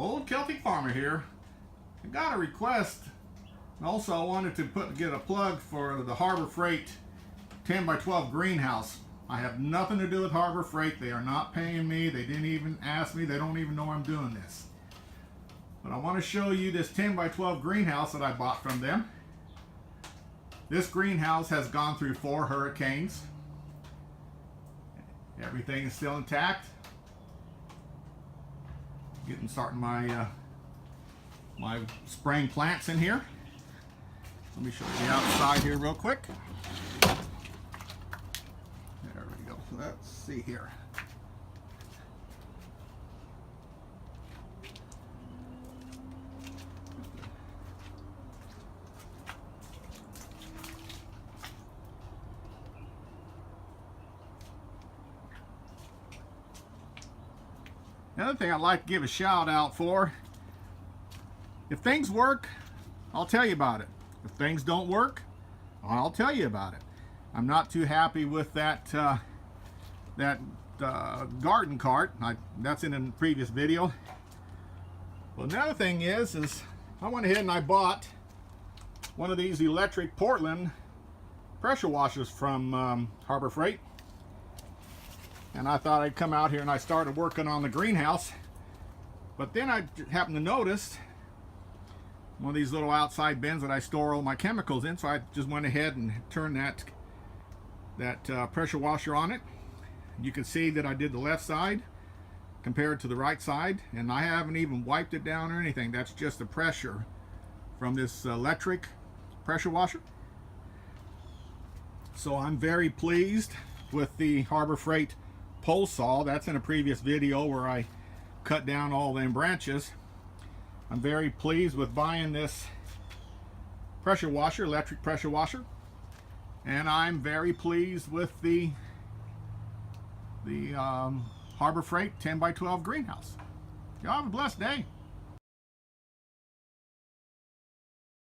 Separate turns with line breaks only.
Old Celtic Farmer here. I got a request, and also I wanted to get a plug for the Harbor Freight 10 by 12 greenhouse. I have nothing to do with Harbor Freight. They are not paying me. They didn't even ask me. They don't even know I'm doing this. But I want to show you this 10 by 12 greenhouse that I bought from them. This greenhouse has gone through 4 hurricanes. Everything is still intact. Starting my my spraying plants in here. Let me show you the outside here real quick. There we go. So let's see here. Another thing I'd like to give a shout out for, if things work, I'll tell you about it. If things don't work, I'll tell you about it. I'm not too happy with that garden cart. That's in a previous video. Well, another thing is I went ahead and I bought one of these electric Portland pressure washers from Harbor Freight. And I thought I'd come out here and I started working on the greenhouse. But then I happened to notice one of these little outside bins that I store all my chemicals in. So I just went ahead and turned that pressure washer on it. You can see that I did the left side compared to the right side. And I haven't even wiped it down or anything. That's just the pressure from this electric pressure washer. So I'm very pleased with the Harbor Freight pole saw. That's in a previous video where I cut down all them branches. I'm very pleased with buying this pressure washer, electric pressure washer, and I'm very pleased with the Harbor Freight 10 by 12 greenhouse. Y'all have a blessed day.